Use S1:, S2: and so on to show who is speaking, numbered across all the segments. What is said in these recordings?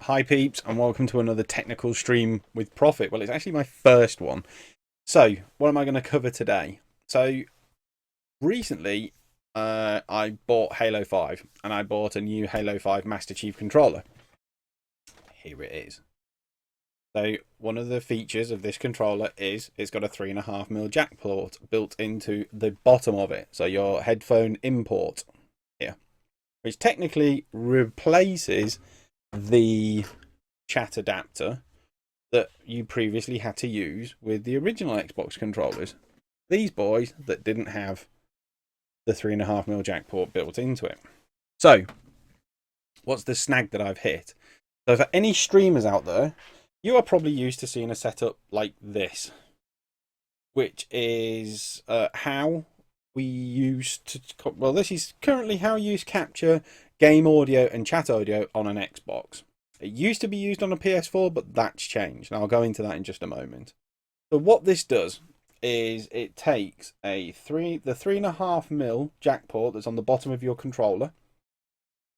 S1: Hi peeps, and welcome to another technical stream with Profit. Well, it's actually my first one. So, what am I going to cover today? So, recently, I bought Halo 5, and I bought a new Halo 5 Master Chief controller. Here it is. So, one of the features of this controller is it's got a 3.5mm jack port built into the bottom of it. So, your headphone import here, which technically replaces the chat adapter that you previously had to use with the original Xbox controllers. These boys that didn't have the 3.5mm jack port built into it. So, what's the snag that I've hit? So, for any streamers out there, you are probably used to seeing a setup like this, which is how we used to. Well, this is currently how you capture game audio and chat audio on an Xbox. It used to be used on a PS4, but that's changed. And I'll go into that in just a moment. So what this does is it takes the 3.5mm jack port that's on the bottom of your controller,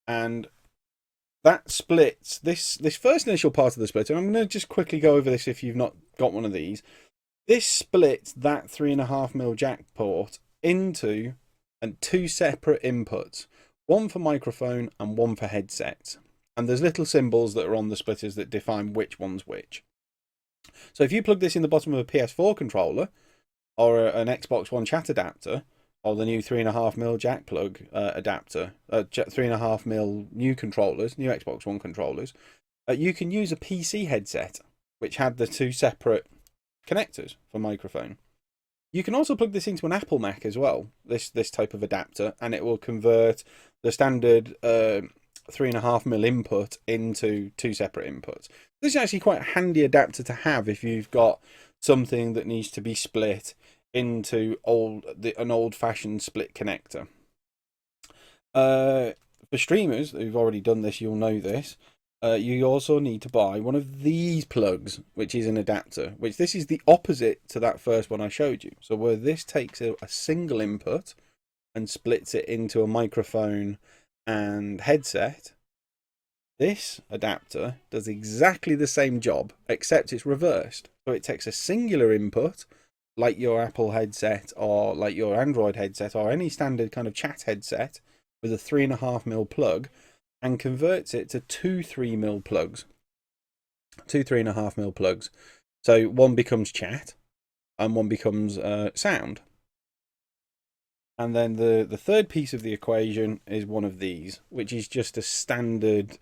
S1: and that splits this first initial part of the splitter. I'm going to just quickly go over this if you've not got one of these. This splits that 3.5mm jack port into two separate inputs, one for microphone and one for headset. And there's little symbols that are on the splitters that define which one's which. So if you plug this in the bottom of a PS4 controller or an Xbox One chat adapter or the new 3.5mm jack plug adapter, 3.5mm new controllers, new Xbox One controllers, you can use a PC headset which had the two separate connectors for microphone. You can also plug this into an Apple Mac as well, this type of adapter, and it will convert the standard 3.5mm input into two separate inputs. This is actually quite a handy adapter to have if you've got something that needs to be split into an old-fashioned split connector. For streamers who've already done this, you'll know this. You also need to buy one of these plugs, which is an adapter, which this is the opposite to that first one I showed you. So where this takes a single input and splits it into a microphone and headset, this adapter does exactly the same job, except it's reversed. So it takes a singular input, like your Apple headset or like your Android headset or any standard kind of chat headset with a 3.5mm plug, and converts it to two 3mm plugs. Two 3.5mm plugs. So one becomes chat and one becomes sound. And then the third piece of the equation is one of these, which is just a standard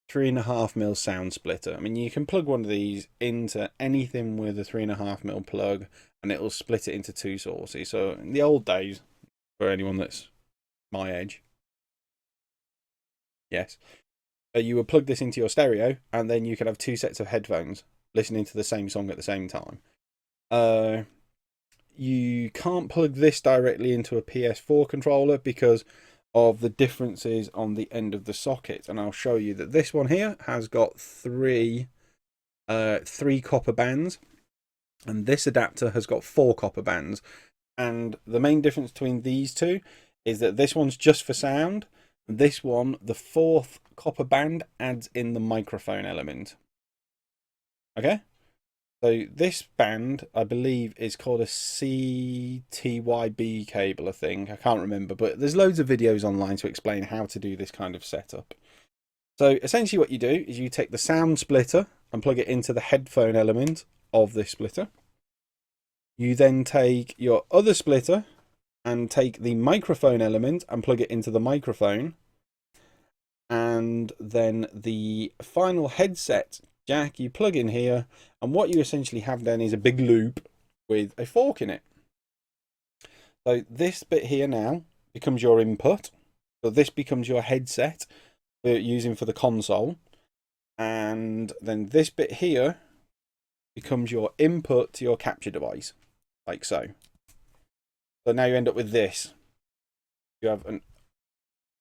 S1: 3.5mm sound splitter. I mean, you can plug one of these into anything with a 3.5mm plug and it'll split it into two sources. So in the old days, for anyone that's my age, yes, you would plug this into your stereo and then you could have two sets of headphones listening to the same song at the same time. You can't plug this directly into a PS4 controller because of the differences on the end of the socket, and I'll show you that this one here has got three copper bands, and this adapter has got 4 copper bands. And the main difference between these two is that this one's just for sound, and this one, the 4th copper band, adds in the microphone element. Okay? So this band, I believe, is called a CTYB cable, I think. I can't remember, but there's loads of videos online to explain how to do this kind of setup. So essentially what you do is you take the sound splitter and plug it into the headphone element of this splitter. You then take your other splitter and take the microphone element and plug it into the microphone. And then the final headset jack you plug in here, and what you essentially have then is a big loop with a fork in it. So this bit here now becomes your input. So this becomes your headset that you're using for the console. And then this bit here becomes your input to your capture device, like so. So now you end up with this. You have an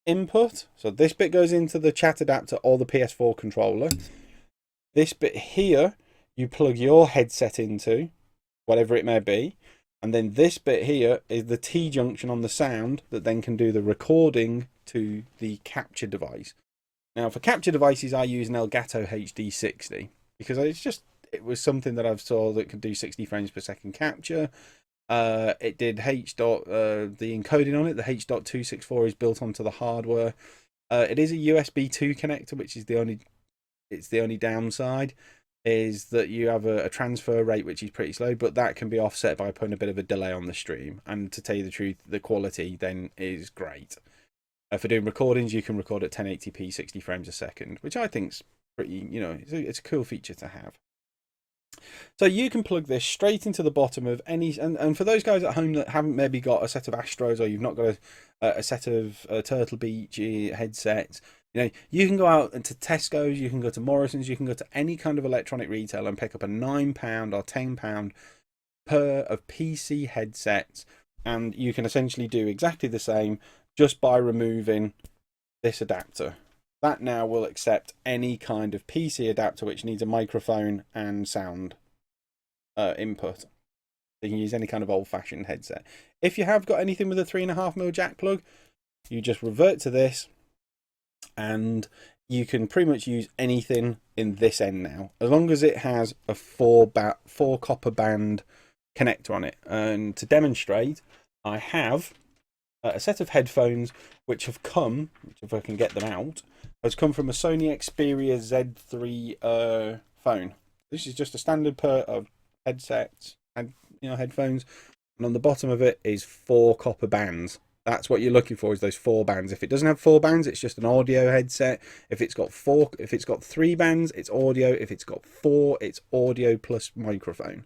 S1: input. So this bit goes into the chat adapter or the PS4 controller. This bit here, you plug your headset into, whatever it may be. And then this bit here is the T-junction on the sound that then can do the recording to the capture device. Now for capture devices, I use an Elgato HD60 because it was something that I've saw that could do 60 frames per second capture. It did the encoding on it, the H.264 is built onto the hardware. It is a USB 2 connector, which is the only downside, is that you have a transfer rate which is pretty slow, but that can be offset by putting a bit of a delay on the stream. And to tell you the truth, the quality then is great. For doing recordings, you can record at 1080p 60 frames a second, which I think's pretty, it's a cool feature to have. So you can plug this straight into the bottom of any, and for those guys at home that haven't maybe got a set of Astros, or you've not got a set of Turtle Beach headsets, you can go out into Tesco's, you can go to Morrison's, you can go to any kind of electronic retailer and pick up a £9 or £10 pair of PC headsets, and you can essentially do exactly the same just by removing this adapter. That now will accept any kind of PC adapter which needs a microphone and sound input. You can use any kind of old-fashioned headset. If you have got anything with a 3.5mm jack plug, you just revert to this, and you can pretty much use anything in this end now, as long as it has a four copper band connector on it. And to demonstrate, I have a set of headphones which have come, if I can get them out, has come from a Sony Xperia Z3 phone. This is just a standard pair of headsets and headphones, and on the bottom of it is 4 copper bands. That's what you're looking for, is those 4 bands. If it doesn't have 4 bands, it's just an audio headset. If it's got 3 bands, it's audio. If it's got 4, it's audio plus microphone.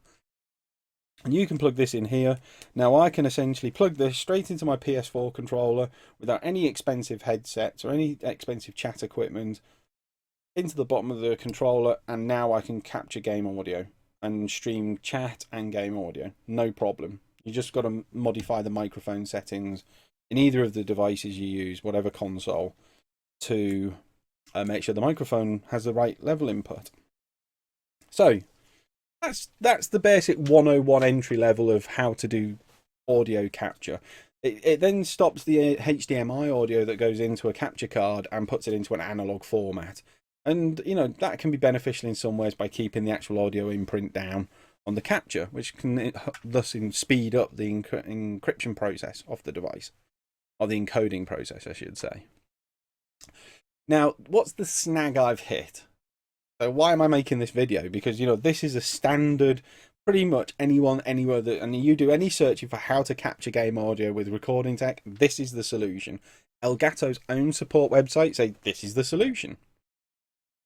S1: And you can plug this in here. Now I can essentially plug this straight into my PS4 controller without any expensive headsets or any expensive chat equipment, into the bottom of the controller, and now I can capture game audio and stream chat and game audio. No problem. You just got to modify the microphone settings in either of the devices you use, whatever console, to make sure the microphone has the right level input. So that's the basic 101 entry level of how to do audio capture. It then stops the HDMI audio that goes into a capture card and puts it into an analog format. And, that can be beneficial in some ways by keeping the actual audio imprint down on the capture, which can thus speed up the encryption process of the device, or the encoding process, I should say. Now, what's the snag I've hit? So why am I making this video? Because, this is a standard, pretty much anyone, anywhere and you do any searching for how to capture game audio with recording tech, this is the solution. Elgato's own support website say this is the solution.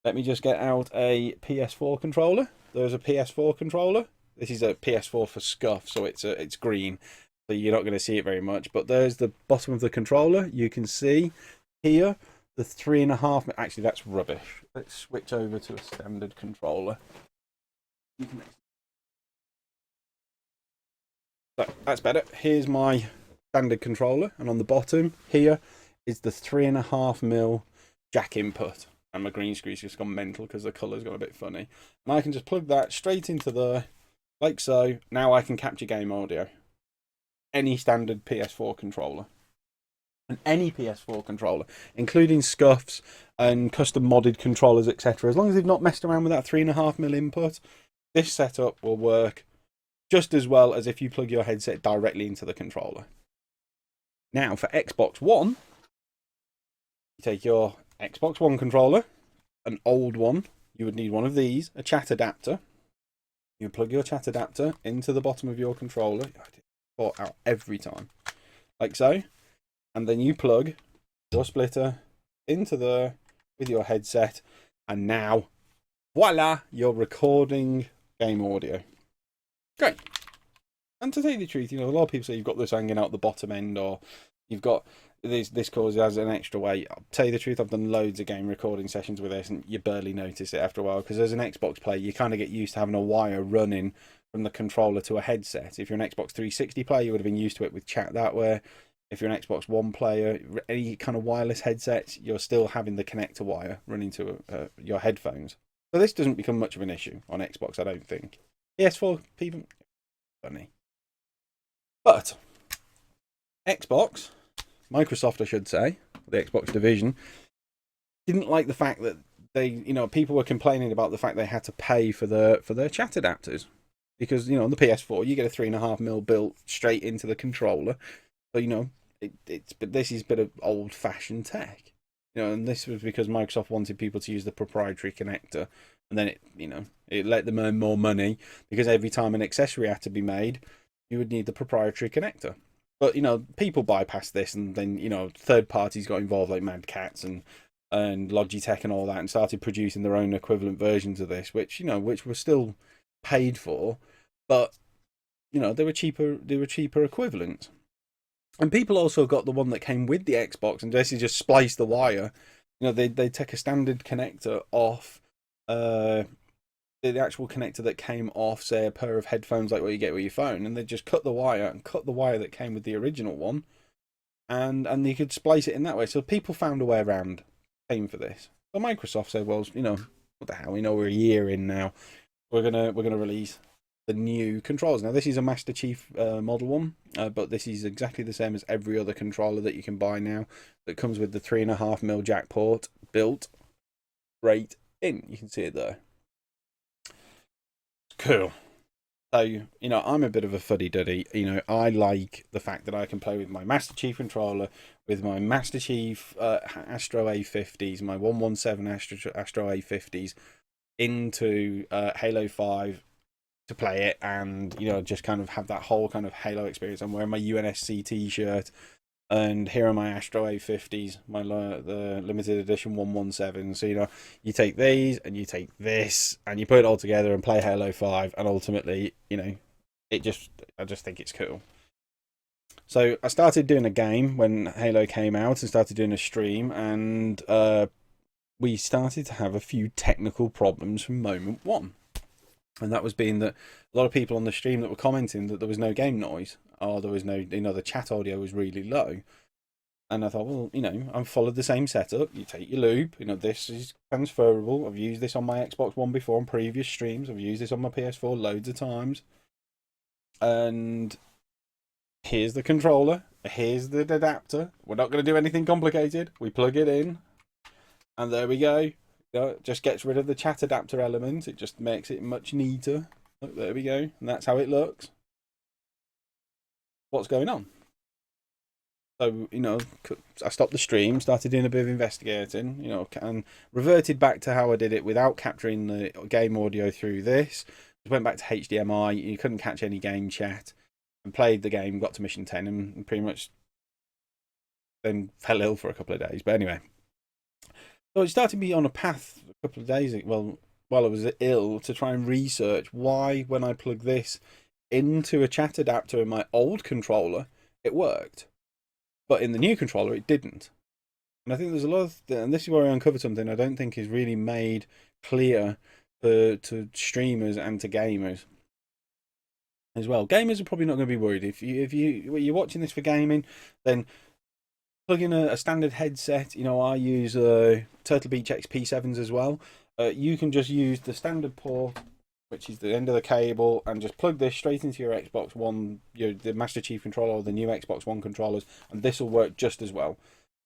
S1: Let me just get out a PS4 controller. There's a PS4 controller. This is a PS4 for scuff, so it's green, so you're not going to see it very much. But there's the bottom of the controller. You can see here the 3.5. Actually, that's rubbish. Let's switch over to a standard controller. So that's better. Here's my standard controller, and on the bottom here is the 3.5mm jack input. And my green screen's just gone mental because the colour's gone a bit funny. And I can just plug that straight into there, like so. Now I can capture game audio. Any standard PS4 controller. And any PS4 controller, including scuffs and custom modded controllers, etc. As long as they've not messed around with that 3.5mm input, this setup will work just as well as if you plug your headset directly into the controller. Now for Xbox One, you take your Xbox One controller, an old one, you would need one of these, a chat adapter. You plug your chat adapter into the bottom of your controller, out every time, like so, and then you plug your splitter into there with your headset, and now, voila, you're recording game audio. Great. And to tell you the truth, a lot of people say you've got this hanging out the bottom end, or you've got this causes as an extra weight. I'll tell you the truth, I've done loads of game recording sessions with this, and you barely notice it after a while, because as an Xbox player, you kind of get used to having a wire running from the controller to a headset. If you're an Xbox 360 player, you would have been used to it with chat that way. If you're an Xbox One player, any kind of wireless headsets, you're still having the connector wire running to your headphones. So this doesn't become much of an issue on Xbox, I don't think. PS4 people, funny. But Xbox, Microsoft, I should say, the Xbox division, didn't like the fact that people were complaining about the fact they had to pay for their chat adapters, because on the PS4 you get a 3.5mm built straight into the controller. So but this is a bit of old fashioned tech, and this was because Microsoft wanted people to use the proprietary connector, and then it let them earn more money, because every time an accessory had to be made, you would need the proprietary connector. But people bypassed this, and then third parties got involved, like Mad Cats and Logitech and all that, and started producing their own equivalent versions of this, which were still paid for, but they were cheaper. They were cheaper equivalents. And people also got the one that came with the Xbox and basically just spliced the wire. They take a standard connector off, the actual connector that came off, say, a pair of headphones like what you get with your phone, and they just cut the wire that came with the original one, and you could splice it in that way. So people found a way around paying for this. But Microsoft said, well, what the hell? We're a year in now. We're gonna release the new controllers. Now, this is a Master Chief Model 1, but this is exactly the same as every other controller that you can buy now that comes with the 3.5mm jack port built right in. You can see it there. Cool. So, I'm a bit of a fuddy-duddy. I like the fact that I can play with my Master Chief controller, with my Master Chief Astro A50s, my 117 Astro A50s, into Halo 5 to play it, and just kind of have that whole kind of Halo experience. I'm wearing my UNSC t-shirt, and here are my Astro A50s, the limited edition 117. So you take these and you take this and you put it all together and play Halo 5, and ultimately I just think it's cool. So I started doing a game when Halo came out, and started doing a stream, and we started to have a few technical problems from moment one. And that was being that a lot of people on the stream that were commenting that there was no game noise, or there was no, the chat audio was really low. And I thought, well, I've followed the same setup. You take your loop, this is transferable. I've used this on my Xbox One before on previous streams. I've used this on my PS4 loads of times. And here's the controller. Here's the adapter. We're not going to do anything complicated. We plug it in, and there we go. It just gets rid of the chat adapter element. It just makes it much neater. Look, there we go. And that's how it looks. What's going on? So, I stopped the stream, started doing a bit of investigating, and reverted back to how I did it without capturing the game audio through this. Went back to HDMI. You couldn't catch any game chat, and played the game, got to mission 10, and pretty much then fell ill for a couple of days. But anyway. So it started me on a path a couple of days ago, while I was ill, to try and research why, when I plug this into a chat adapter in my old controller, it worked. But in the new controller, it didn't. And I think there's a lot of, and this is where I uncovered something I don't think is really made clear to streamers and to gamers as well. Gamers are probably not going to be worried. If you're watching this for gaming, then plug in a standard headset. I use Turtle Beach XP7s as well. You can just use the standard port, which is the end of the cable, and just plug this straight into your Xbox One, the Master Chief controller or the new Xbox One controllers, and this will work just as well.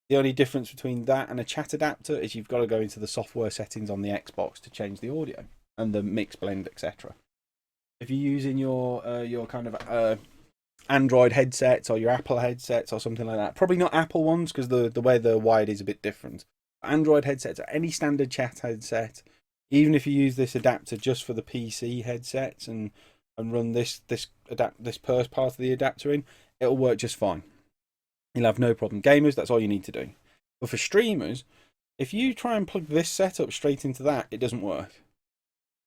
S1: The only difference between that and a chat adapter is you've got to go into the software settings on the Xbox to change the audio and the mix blend, etc. If you're using your kind of Android headsets or your Apple headsets or something like that, probably not Apple ones, because the way they're wired is a bit different. Android headsets or any standard chat headset, even if you use this adapter just for the PC headsets and run this first part of the adapter in, it'll work just fine. You'll have no problem. Gamers, that's all you need to do. But for streamers, if you try and plug this setup straight into that, it doesn't work.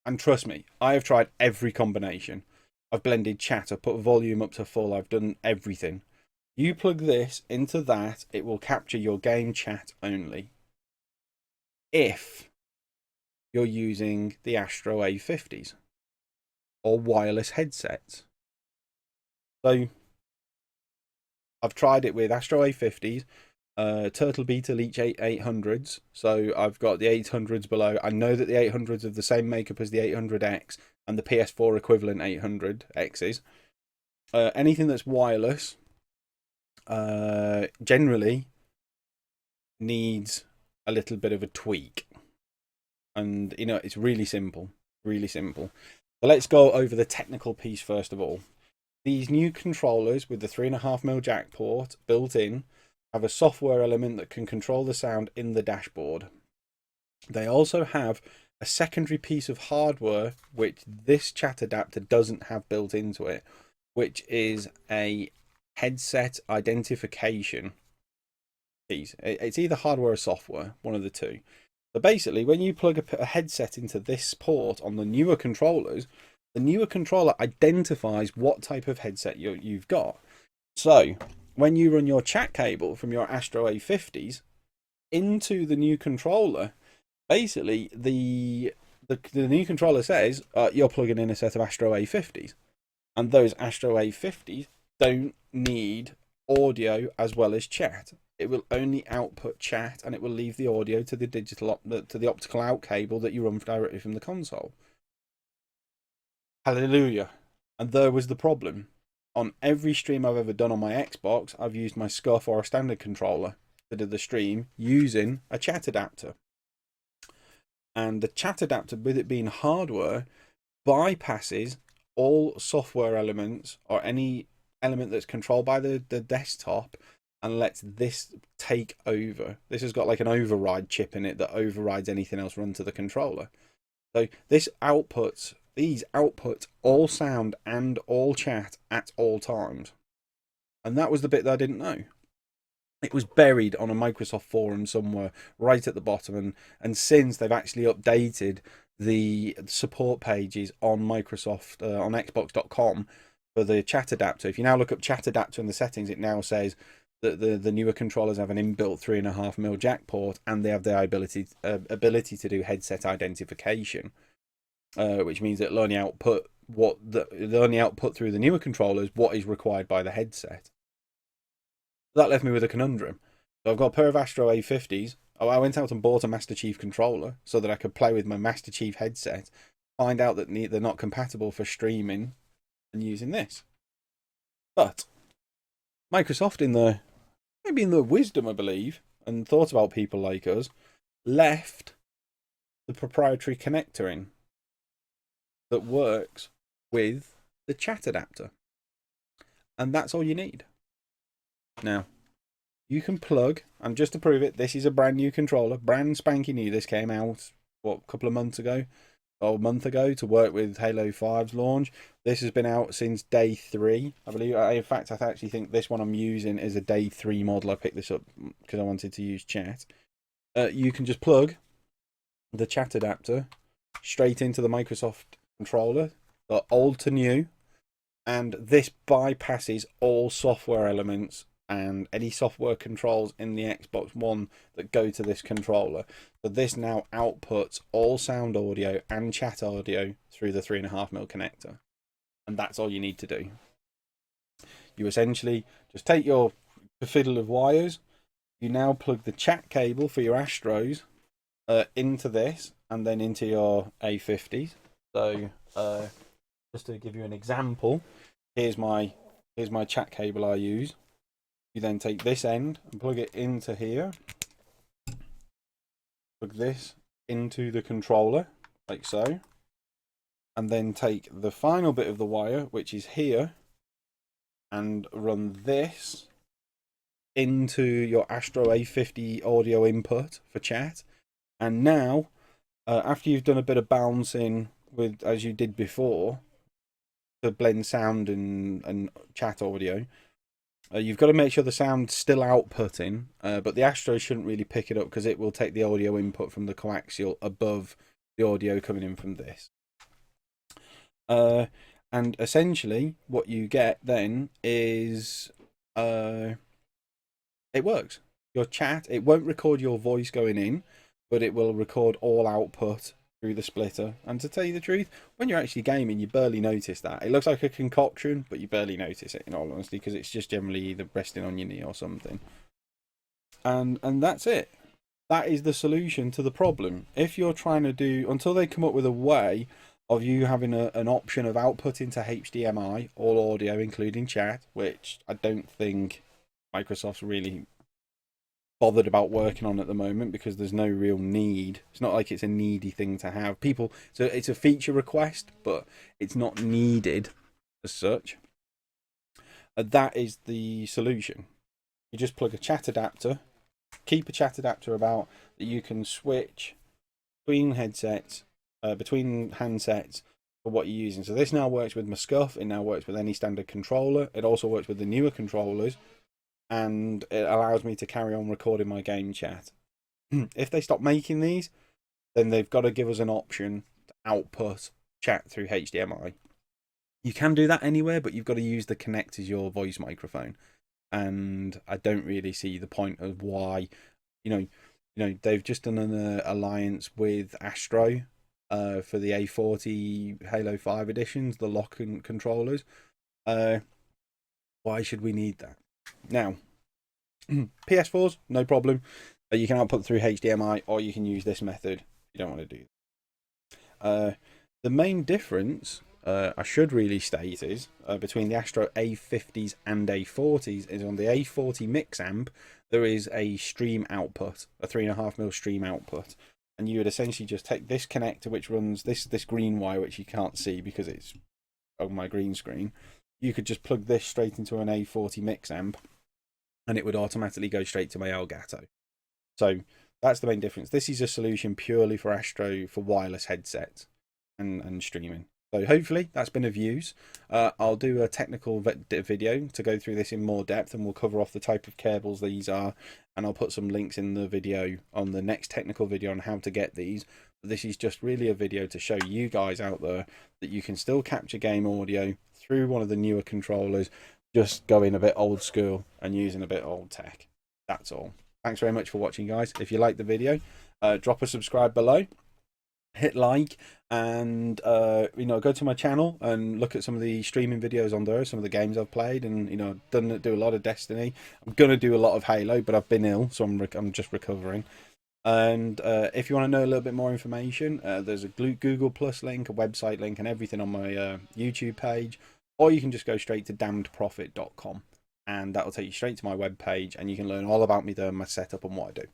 S1: And trust me, I have tried every combination. I've blended chat, I've put volume up to full, I've done everything. You plug this into that, it will capture your game chat only. If you're using the Astro A50s or wireless headsets. So I've tried it with Astro A50s, Turtle Beach Elite 800s. So I've got the 800s below. I know that the 800s have the same makeup as the 800X and the PS4 equivalent 800Xs. Anything that's wireless generally needs a little bit of a tweak. And, you know, it's really simple. Really simple. So let's go over the technical piece first of all. These new controllers with the 3.5mm jack port built in have a software element that can control the sound in the dashboard. They also have a secondary piece of hardware which this chat adapter doesn't have built into it, which is a headset identification piece. It's either hardware or software, one of the two. So basically, when you plug a headset into this port on the newer controllers, the newer controller identifies what type of headset you've got. So when you run your chat cable from your Astro A50s into the new controller, basically the new controller says you're plugging in a set of Astro A50s, and those Astro A50s don't need audio as well as chat. It will only output chat, and it will leave the audio to the optical out cable that you run directly from the console. Hallelujah. And there was the problem. On every stream I've ever done on my Xbox, I've used my SCUF or a standard controller to do the stream using a chat adapter. And the chat adapter, with it being hardware, bypasses all software elements or any element that's controlled by the desktop and lets this take over. This has got like an override chip in it that overrides anything else run to the controller. So these outputs all sound and all chat at all times. And that was the bit that I didn't know. It was buried on a Microsoft forum somewhere right at the bottom, and since they've actually updated the support pages on Microsoft on Xbox.com for the chat adapter. If you now look up chat adapter in the settings, it now says that the newer controllers have an inbuilt 3.5mm jack port, and they have the ability to do headset identification, which means that it'll only output through the newer controllers what is required by the headset. That left me with a conundrum. So I've got a pair of Astro A50s. I went out and bought a Master Chief controller so that I could play with my Master Chief headset. Find out that they're not compatible for streaming and using this. But Microsoft, maybe in their wisdom, I believe, and thought about people like us, left the proprietary connector in that works with the chat adapter. And that's all you need. Now, you can plug, and just to prove it, this is a brand new controller, brand spanking new. This came out, a couple of months ago, or a month ago, to work with Halo 5's launch. This has been out since day 3, I believe. In fact, I actually think this one I'm using is a day 3 model. I picked this up because I wanted to use chat. You can just plug the chat adapter straight into the Microsoft controller, old to new, and this bypasses all software elements and any software controls in the Xbox One that go to this controller. So this now outputs all sound audio and chat audio through the 3.5mm connector. And that's all you need to do. You essentially just take your fiddle of wires, you now plug the chat cable for your Astros into this, and then into your A50s. So just to give you an example, here's my chat cable I use. You then take this end and plug it into here. Plug this into the controller, like so. And then take the final bit of the wire, which is here, and run this into your Astro A50 audio input for chat. And now, after you've done a bit of bouncing with, as you did before, to blend sound and chat audio, you've got to make sure the sound's still outputting, but the Astro shouldn't really pick it up because it will take the audio input from the coaxial above the audio coming in from this. And essentially, what you get then is it works. Your chat, it won't record your voice going in, but it will record all output through the splitter. And to tell you the truth, when you're actually gaming, you barely notice that. It looks like a concoction, but you barely notice it, in all honesty, because it's just generally either resting on your knee or something. And that's it. That is the solution to the problem. If you're trying to do, until they come up with a way of you having an option of output into HDMI, all audio, including chat, which I don't think Microsoft's really bothered about working on at the moment because there's no real need. It's not like it's a needy thing to have. People, so it's a feature request, but it's not needed as such. That is the solution. You just plug a chat adapter, keep a chat adapter about that you can switch between headsets, between handsets for what you're using. So this now works with my Scuff. It now works with any standard controller. It also works with the newer controllers, and it allows me to carry on recording my game chat. If they stop making these, then they've got to give us an option to output chat through HDMI. You can do that anywhere, but you've got to use the Kinect as your voice microphone. And I don't really see the point of why, you know, they've just done an alliance with Astro for the A40 Halo 5 editions, the lock and controllers. Why should we need that? Now, PS4s, no problem. You can output through HDMI, or you can use this method if you don't want to do that. The main difference, I should really state, is between the Astro A50s and A40s is on the A40 mix amp, there is a stream output, a 3.5mm stream output. And you would essentially just take this connector, which runs this green wire, which you can't see because it's on my green screen. You could just plug this straight into an A40 mix amp, and it would automatically go straight to my Elgato. So that's the main difference. This is a solution purely for Astro for wireless headsets and streaming. So hopefully that's been of use. I'll do a technical video to go through this in more depth, and we'll cover off the type of cables these are, and I'll put some links in the video on the next technical video on how to get these. But this is just really a video to show you guys out there that you can still capture game audio through one of the newer controllers, just going a bit old school and using a bit old tech. That's all. Thanks very much for watching, guys. If you liked the video, drop a subscribe below, hit like, and go to my channel and look at some of the streaming videos on there, some of the games I've played, and do a lot of Destiny. I'm gonna do a lot of Halo, but I've been ill, so I'm just recovering. And if you want to know a little bit more information, there's a Google Plus link, a website link, and everything on my YouTube page, or you can just go straight to damnedprofit.com, and that will take you straight to my web page, and you can learn all about me there, my setup, and what I do.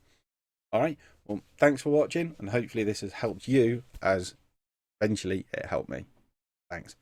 S1: All right, well, thanks for watching, and hopefully this has helped you as eventually it helped me. Thanks.